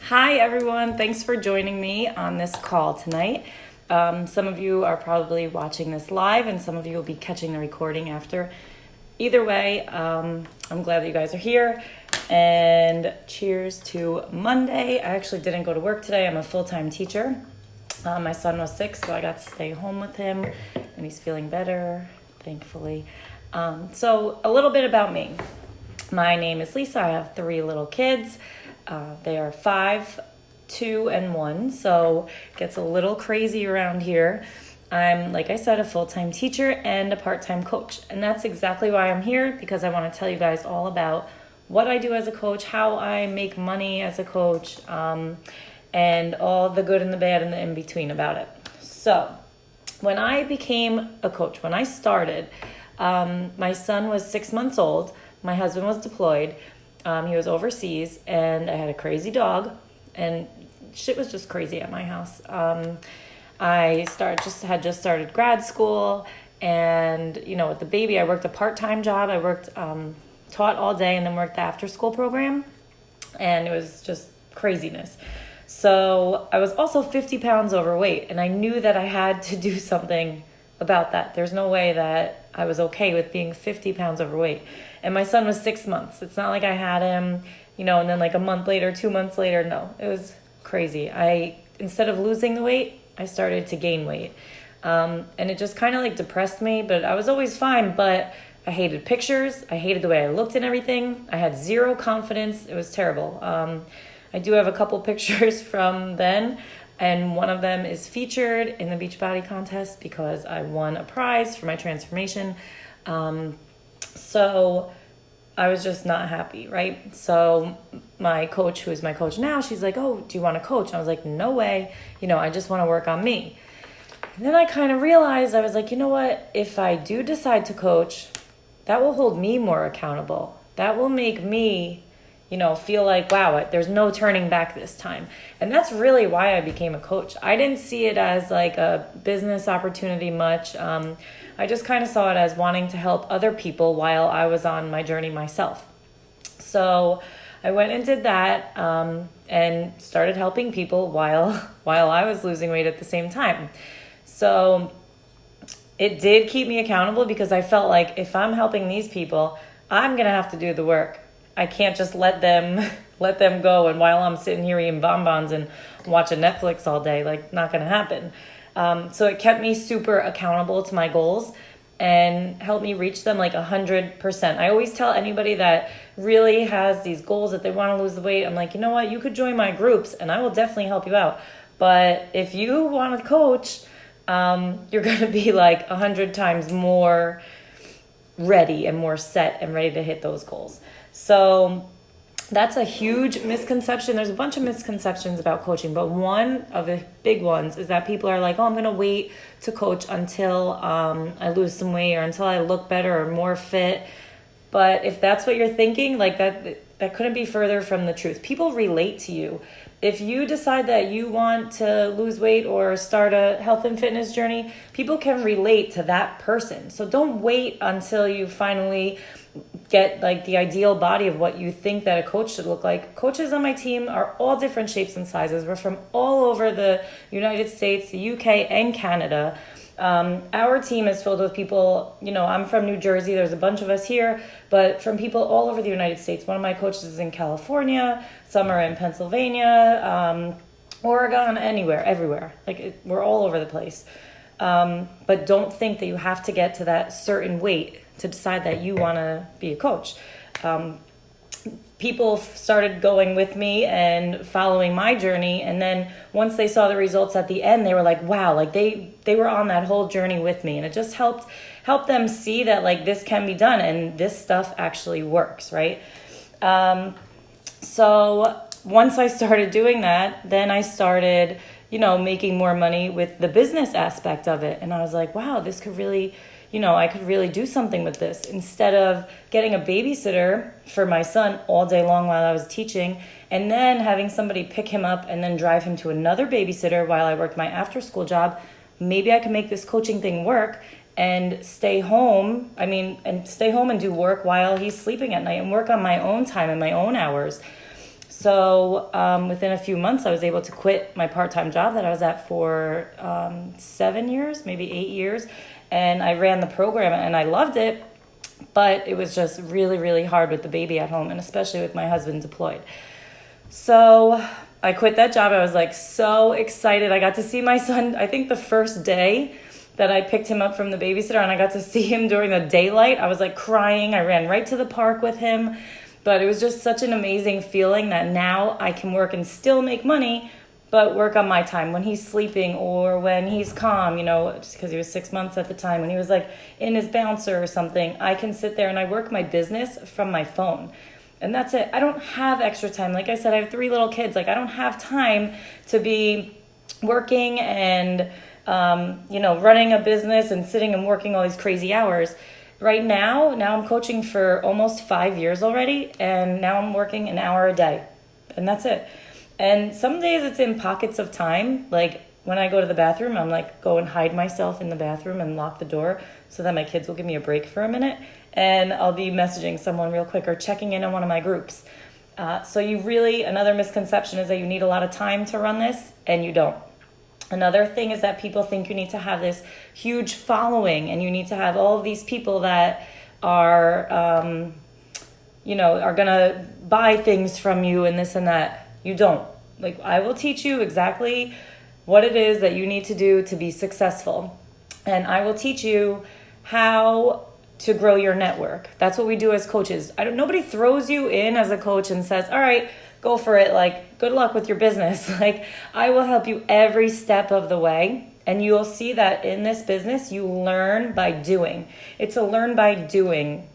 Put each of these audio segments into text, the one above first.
Hi, everyone. Thanks for joining me on this call tonight. Some of you are probably watching this live, and some of you will be catching the recording after. Either way, I'm glad that you guys are here, and cheers to Monday. I actually didn't go to work today. I'm a full-time teacher. My son was sick, so I got to stay home with him, and he's feeling better, thankfully. So a little bit about me. My name is Lisa. I have 3 little kids. They are 5, 2, and 1, so it gets a little crazy around here. I'm, like I said, a full-time teacher and a part-time coach, and that's exactly why I'm here, because I want to tell you guys all about what I do as a coach, how I make money as a coach, and all the good and the bad and the in-between about it. So when I became a coach, when I started, my son was 6 months old. My husband was deployed. He was overseas, and I had a crazy dog, and shit was just crazy at my house. I had just started grad school, and with the baby, I worked a part-time job. I worked taught all day, and then worked the after-school program, and it was just craziness. So I was also 50 pounds overweight, and I knew that I had to do something about that. There's no way that I was okay with being 50 pounds overweight. And my son was 6 months. It's not like I had him, and then like a month later, 2 months later. No, it was crazy. Instead of losing the weight, I started to gain weight. And it just kind of like depressed me, but I was always fine. But I hated pictures. I hated the way I looked and everything. I had zero confidence. It was terrible. I do have a couple pictures from then, and one of them is featured in the Beachbody contest because I won a prize for my transformation. So I was just not happy, right? So my coach, who is my coach now, she's like, "Oh, do you want to coach?" And I was like, "No way. I just want to work on me." And then I kind of realized, I was like, you know what? If I do decide to coach, that will hold me more accountable. That will make me feel like, wow, there's no turning back this time. And that's really why I became a coach. I didn't see it as like a business opportunity much. I just kind of saw it as wanting to help other people while I was on my journey myself. So I went and did that and started helping people while I was losing weight at the same time. So it did keep me accountable, because I felt like if I'm helping these people, I'm going to have to do the work. I can't just let them go, and while I'm sitting here eating bonbons and watching Netflix all day, like, not going to happen. So it kept me super accountable to my goals and helped me reach them like 100%. I always tell anybody that really has these goals that they want to lose the weight, I'm like, you know what, you could join my groups and I will definitely help you out. But if you want to coach, you're going to be like 100 times more ready and more set and ready to hit those goals. So that's a huge misconception. There's a bunch of misconceptions about coaching, but one of the big ones is that people are like, "Oh, I'm going to wait to coach until I lose some weight or until I look better or more fit." But if that's what you're thinking, like that couldn't be further from the truth. People relate to you. If you decide that you want to lose weight or start a health and fitness journey, people can relate to that person. So don't wait until you finally get like the ideal body of what you think that a coach should look like. Coaches on my team are all different shapes and sizes. We're from all over the United States, the UK, and Canada. Our team is filled with people, I'm from New Jersey. There's a bunch of us here, but from people all over the United States. One of my coaches is in California. Some are in Pennsylvania, Oregon, everywhere. We're all over the place. But don't think that you have to get to that certain weight to decide that you want to be a coach. People started going with me and following my journey, and then once they saw the results at the end, they were like, wow, like they were on that whole journey with me, and it just helped them see that like this can be done and this stuff actually works, right? So once I started doing that, then I started making more money with the business aspect of it, and I was like, wow, this could really I could really do something with this. Instead of getting a babysitter for my son all day long while I was teaching, and then having somebody pick him up and then drive him to another babysitter while I worked my after-school job, maybe I can make this coaching thing work and stay home and do work while he's sleeping at night and work on my own time and my own hours. So within a few months, I was able to quit my part-time job that I was at for 7 years, maybe 8 years. And I ran the program and I loved it, but it was just really, really hard with the baby at home, and especially with my husband deployed. So I quit that job. I was like so excited. I got to see my son, I think the first day that I picked him up from the babysitter, and I got to see him during the daylight. I was like crying. I ran right to the park with him. But it was just such an amazing feeling that now I can work and still make money, but work on my time when he's sleeping or when he's calm, just because he was 6 months at the time. When he was like in his bouncer or something, I can sit there and I work my business from my phone. And that's it. I don't have extra time. Like I said, I have 3 little kids. Like I don't have time to be working and, running a business and sitting and working all these crazy hours. Right now I'm coaching for almost 5 years already, and now I'm working an hour a day, and that's it. And some days it's in pockets of time. Like when I go to the bathroom, I'm like, go and hide myself in the bathroom and lock the door so that my kids will give me a break for a minute, and I'll be messaging someone real quick or checking in on one of my groups. So another misconception is that you need a lot of time to run this, and you don't. Another thing is that people think you need to have this huge following and you need to have all of these people that are, are going to buy things from you and this and that. You don't. Like, I will teach you exactly what it is that you need to do to be successful. And I will teach you how to grow your network. That's what we do as coaches. Nobody throws you in as a coach and says, all right, go for it. Like, good luck with your business. Like, I will help you every step of the way. And you'll see that in this business, you learn by doing. It's a learn by doing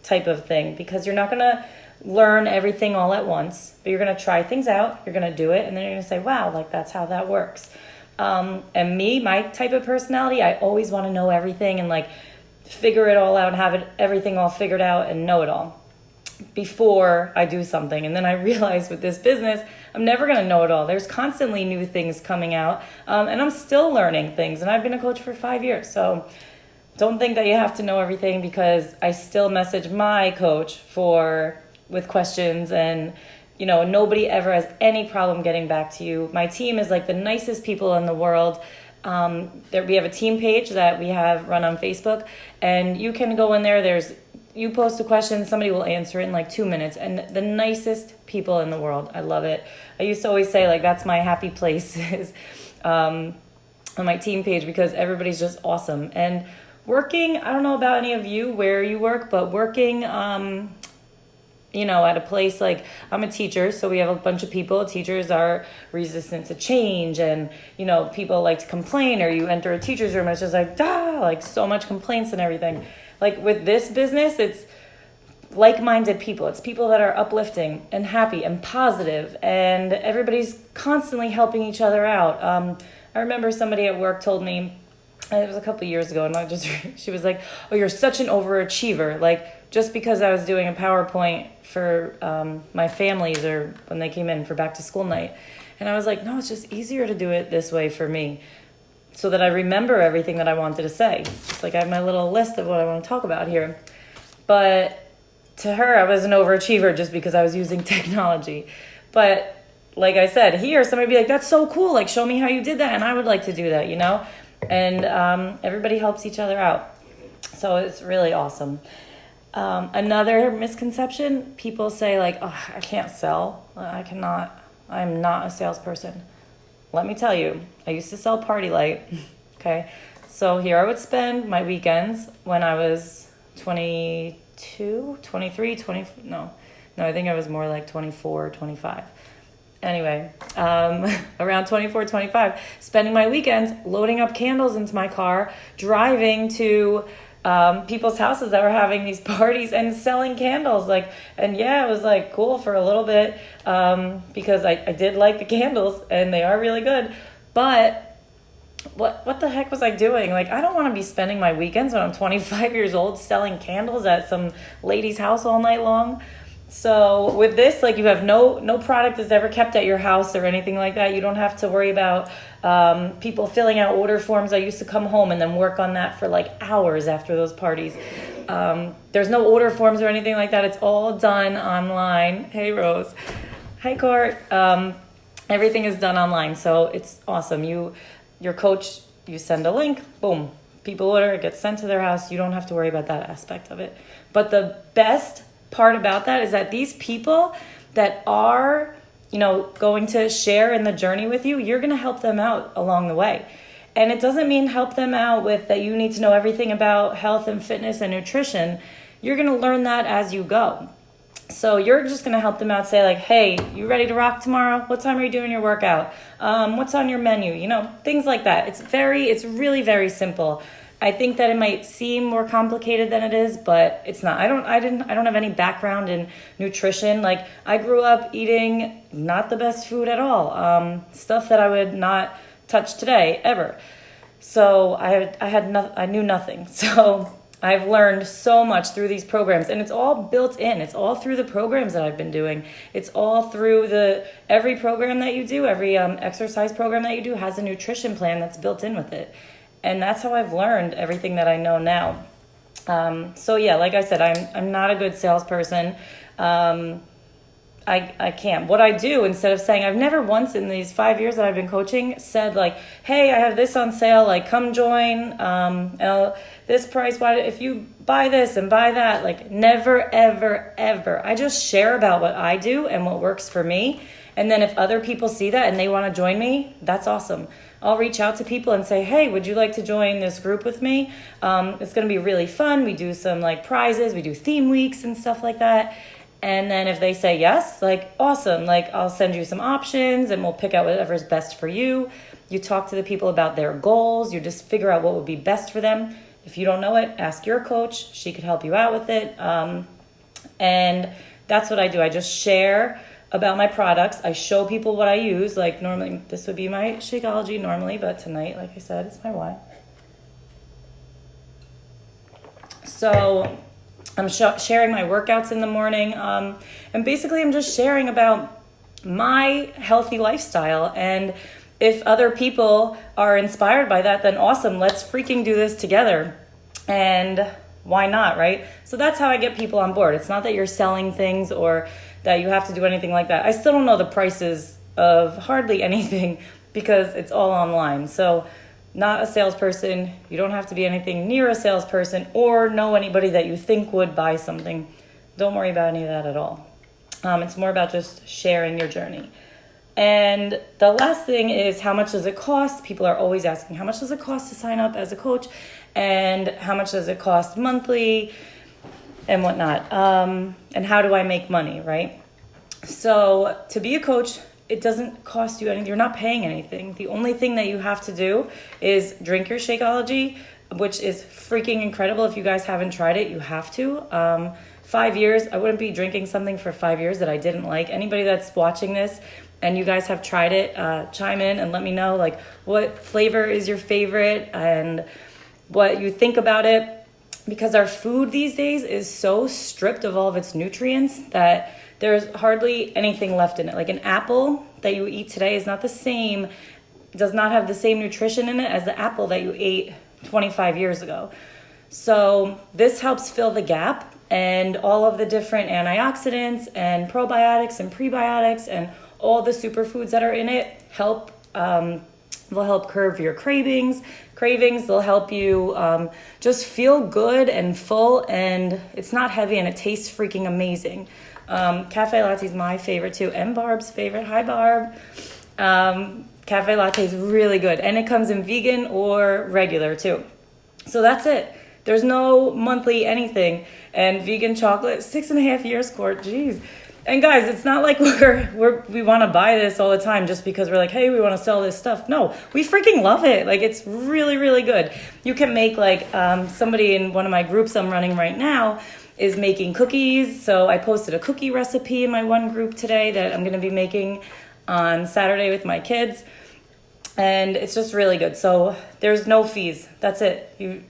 type of thing, because you're not going to learn everything all at once, but you're going to try things out. You're going to do it. And then you're going to say, wow, like that's how that works. And my type of personality, I always want to know everything and like figure it all out and have everything all figured out and know it all before I do something. And then I realized with this business, I'm never going to know it all. There's constantly new things coming out, and I'm still learning things. And I've been a coach for 5 years. So don't think that you have to know everything, because I still message my coach with questions, and nobody ever has any problem getting back to you. My team is like the nicest people in the world. We have a team page that we have run on Facebook, and you can go in there. You post a question, somebody will answer it in like 2 minutes, and the nicest people in the world. I love it. I used to always say, like, that's my happy place is on my team page, because everybody's just awesome. And working, I don't know about any of you where you work, but working, at a place like, I'm a teacher, so we have a bunch of people. Teachers are resistant to change, and, people like to complain, or you enter a teacher's room and it's just like so much complaints and everything. Like with this business, it's like-minded people. It's people that are uplifting and happy and positive, and everybody's constantly helping each other out. I remember somebody at work told me, it was a couple of years ago, and she was like, oh, you're such an overachiever. Like, just because I was doing a PowerPoint for my families, or when they came in for back to school night. And I was like, no, it's just easier to do it this way for me, so that I remember everything that I wanted to say. It's like I have my little list of what I want to talk about here. But to her, I was an overachiever just because I was using technology. But like I said, here, somebody would be like, that's so cool. Like, show me how you did that. And I would like to do that, And everybody helps each other out. So it's really awesome. Another misconception, people say like, oh, I can't sell. I'm not a salesperson. Let me tell you, I used to sell Party Light. Okay. So here I would spend my weekends when I was 22, 23, 20. No, I think I was more like 24, 25. Anyway, around 24, 25, spending my weekends loading up candles into my car, driving to people's houses that were having these parties and selling candles. It was like cool for a little bit, because I did like the candles and they are really good. But what the heck was I doing? Like, I don't want to be spending my weekends when I'm 25 years old selling candles at some lady's house all night long. So with this, like, you have no product is ever kept at your house or anything like that. You don't have to worry about people filling out order forms. I used to come home and then work on that for like hours after those parties. There's no order forms or anything like that. It's all done online. Hey, Rose. Hi, Court. Everything is done online, so it's awesome. Your coach, you send a link, boom, people order, it gets sent to their house. You don't have to worry about that aspect of it. But the best part about that is that these people that are, going to share in the journey with you, you're going to help them out along the way. And it doesn't mean help them out with that you need to know everything about health and fitness and nutrition. You're going to learn that as you go. So you're just going to help them out, say like, hey, you ready to rock tomorrow? What time are you doing your workout? What's on your menu? Things like that. It's really very simple. I think that it might seem more complicated than it is, but it's not. I don't have any background in nutrition. Like, I grew up eating not the best food at all. Stuff that I would not touch today ever. So I knew nothing. So I've learned so much through these programs, and it's all built in. It's all through the programs that I've been doing. It's all through every program that you do, every exercise program that you do has a nutrition plan that's built in with it. And that's how I've learned everything that I know now. So yeah, like I said, I'm not a good salesperson. I can't. What I do, instead of saying, I've never once in these 5 years that I've been coaching said like, hey, I have this on sale, like come join, this price, if you buy this and buy that, like never, ever, ever. I just share about what I do and what works for me. And then if other people see that and they want to join me, that's awesome. I'll reach out to people and say, hey, would you like to join this group with me? It's going to be really fun. We do some like prizes, we do theme weeks and stuff like that. And then if they say yes, like awesome, like I'll send you some options and we'll pick out whatever's best for you. You talk to the people about their goals. You just figure out what would be best for them. If you don't know it, ask your coach. She could help you out with it. And that's what I do. I just share about my products. I show people what I use. Like normally, this would be my Shakeology normally, but tonight, like I said, it's my wine. So I'm sharing my workouts in the morning. And basically I'm just sharing about my healthy lifestyle. And if other people are inspired by that, then awesome. Let's freaking do this together. And why not, right? So that's how I get people on board. It's not that you're selling things or that you have to do anything like that. I still don't know the prices of hardly anything because it's all online. So not a salesperson. You don't have to be anything near a salesperson or know anybody that you think would buy something. Don't worry about any of that at all. It's more about just sharing your journey. And the last thing is, how much does it cost? People are always asking, how much does it cost to sign up as a coach? And how much does it cost monthly and whatnot? And how do I make money, right? So to be a coach, it doesn't cost you anything. You're not paying anything. The only thing that you have to do is drink your Shakeology, which is freaking incredible. If you guys haven't tried it, you have to. 5 years, I wouldn't be drinking something for 5 years that I didn't like. Anybody that's watching this and you guys have tried it, chime in and let me know like what flavor is your favorite and what you think about it. Because our food these days is so stripped of all of its nutrients that there's hardly anything left in it. Like an apple that you eat today is not the same, does not have the same nutrition in it as the apple that you ate 25 years ago. So this helps fill the gap, and all of the different antioxidants and probiotics and prebiotics and all the superfoods that are in it help. They'll help curb your cravings. They'll help you just feel good and full, and it's not heavy and it tastes freaking amazing. Cafe latte is my favorite too, and Barb's favorite. Hi, Barb. Cafe latte is really good, and it comes in vegan or regular too. So that's it. There's no monthly anything. And vegan chocolate, 6.5 years, Court. Jeez. And guys, it's not like we want to buy this all the time just because we're like, hey, we want to sell this stuff. No, we freaking love it. Like, it's really, really good. You can make like somebody in one of my groups I'm running right now is making cookies. So I posted a cookie recipe in my one group today that I'm going to be making on Saturday with my kids. And it's just really good. So there's no fees. That's it. You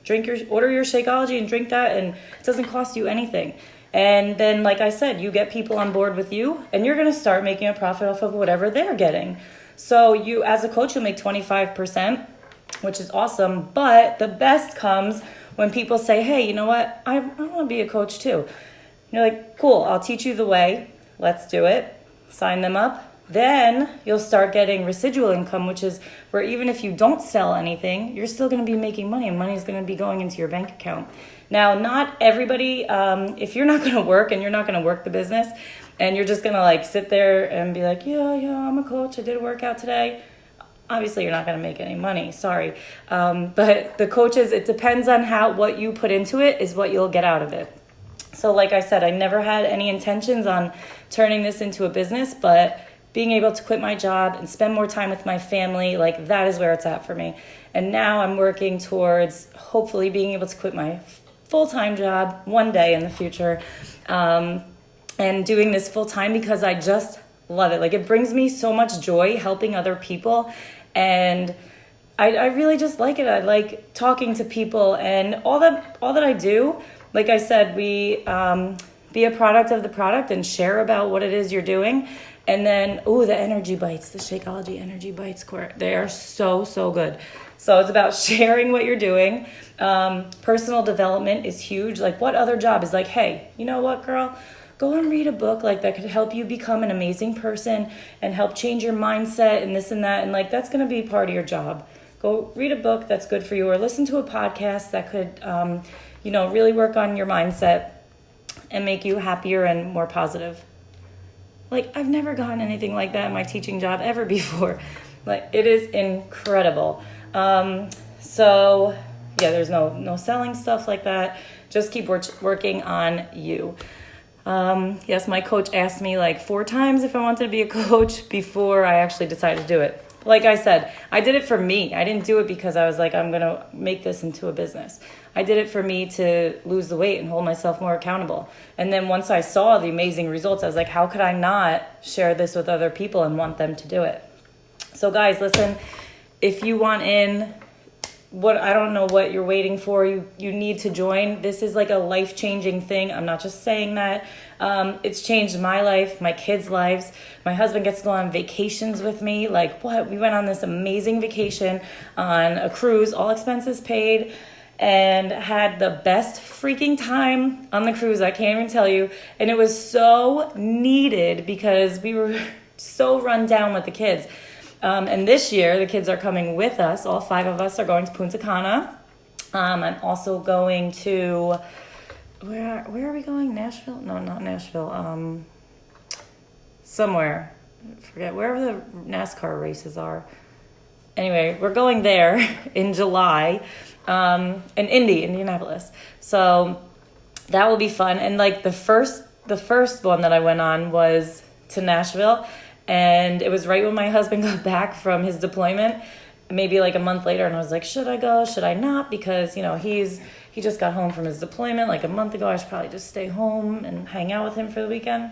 order your Shakeology and drink that, and it doesn't cost you anything. And then, like I said, you get people on board with you, and you're going to start making a profit off of whatever they're getting. So you, as a coach, you'll make 25%, which is awesome. But the best comes when people say, hey, you know what? I want to be a coach too. You're like, cool, I'll teach you the way. Let's do it. sign them up. Then you'll start getting residual income, which is where even if you don't sell anything, you're still going to be making money, and money is going to be going into your bank account. Now, not everybody, if you're not going to work and you're not going to work the business and you're just going to like sit there and be like, yeah, I'm a coach, I did a workout today. Obviously, you're not going to make any money. Sorry. But the coaches, it depends on what you put into it is what you'll get out of it. So like I said, I never had any intentions on turning this into a business, but being able to quit my job and spend more time with my family, like that is where it's at for me. And now I'm working towards hopefully being able to quit my full-time job one day in the future, and doing this full-time because I just love it. Like it brings me so much joy helping other people, and I really just like it. I like talking to people, and all that I do, like I said, we be a product of the product and share about what it is you're doing. And then, the energy bites, the Shakeology energy bites, they are so, so good. So it's about sharing what you're doing. Personal development is huge. Like what other job is like, hey, you know what, girl? Go and read a book like that could help you become an amazing person and help change your mindset and this and that. And like, that's going to be part of your job. Go read a book that's good for you, or listen to a podcast that could, really work on your mindset and make you happier and more positive. Like, I've never gotten anything like that in my teaching job ever before. Like, it is incredible. There's no selling stuff like that. Just keep working on you. Yes, my coach asked me like 4 times if I wanted to be a coach before I actually decided to do it. Like I said, I did it for me. I didn't do it because I was like, I'm going to make this into a business. I did it for me to lose the weight and hold myself more accountable. And then once I saw the amazing results, I was like, how could I not share this with other people and want them to do it? So guys, listen, if you want in, I don't know what you're waiting for. You need to join. This is like a life-changing thing. I'm not just saying that. It's changed my life, my kids' lives. My husband gets to go on vacations with me. Like what? We went on this amazing vacation on a cruise, all expenses paid, and had the best freaking time on the cruise. I can't even tell you. And it was so needed because we were so run down with the kids. And this year, the kids are coming with us. All 5 of us are going to Punta Cana. I'm also going to, where are we going? Nashville? No, not Nashville. Somewhere. I forget, wherever the NASCAR races are. Anyway, we're going there in July, in Indianapolis. So that will be fun. And like the first one that I went on was to Nashville. And it was right when my husband got back from his deployment, maybe like a month later. And I was like, should I go? Should I not? Because, he just got home from his deployment like a month ago. I should probably just stay home and hang out with him for the weekend.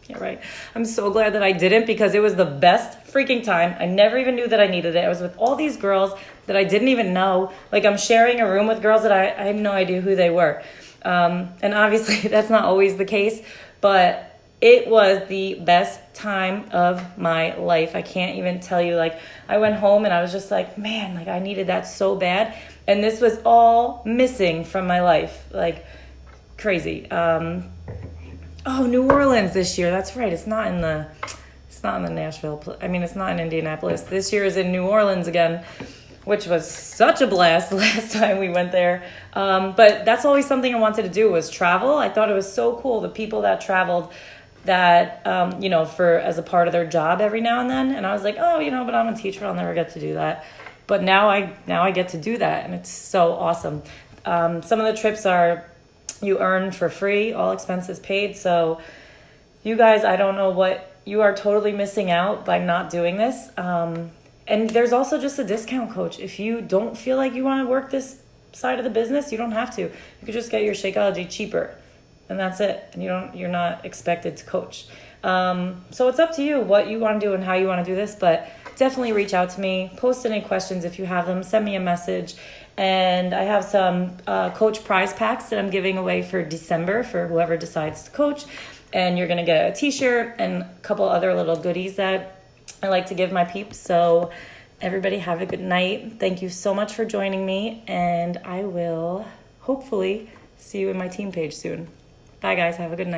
Yeah, right. I'm so glad that I didn't, because it was the best freaking time. I never even knew that I needed it. I was with all these girls that I didn't even know. Like I'm sharing a room with girls that I had no idea who they were. And obviously that's not always the case, but it was the best time of my life. I can't even tell you. Like, I went home and I was just like, man, like I needed that so bad. And this was all missing from my life. Like, crazy. New Orleans this year. That's right. It's not in the Nashville. It's not in Indianapolis. This year is in New Orleans again, which was such a blast the last time we went there. But that's always something I wanted to do, was travel. I thought it was so cool, the people that traveled that, for as a part of their job every now and then. And I was like, but I'm a teacher. I'll never get to do that. But now I get to do that. And it's so awesome. Some of the trips you earn for free, all expenses paid. So you guys, I don't know what, you are totally missing out by not doing this. And there's also just a discount coach. If you don't feel like you want to work this side of the business, you don't have to. You could just get your Shakeology cheaper. And that's it. And you're not expected to coach. So it's up to you what you want to do and how you want to do this. But definitely reach out to me. Post any questions if you have them. Send me a message. And I have some coach prize packs that I'm giving away for December for whoever decides to coach. And you're going to get a t-shirt and a couple other little goodies that I like to give my peeps. So everybody have a good night. Thank you so much for joining me. And I will hopefully see you in my team page soon. Bye, guys. Have a good night.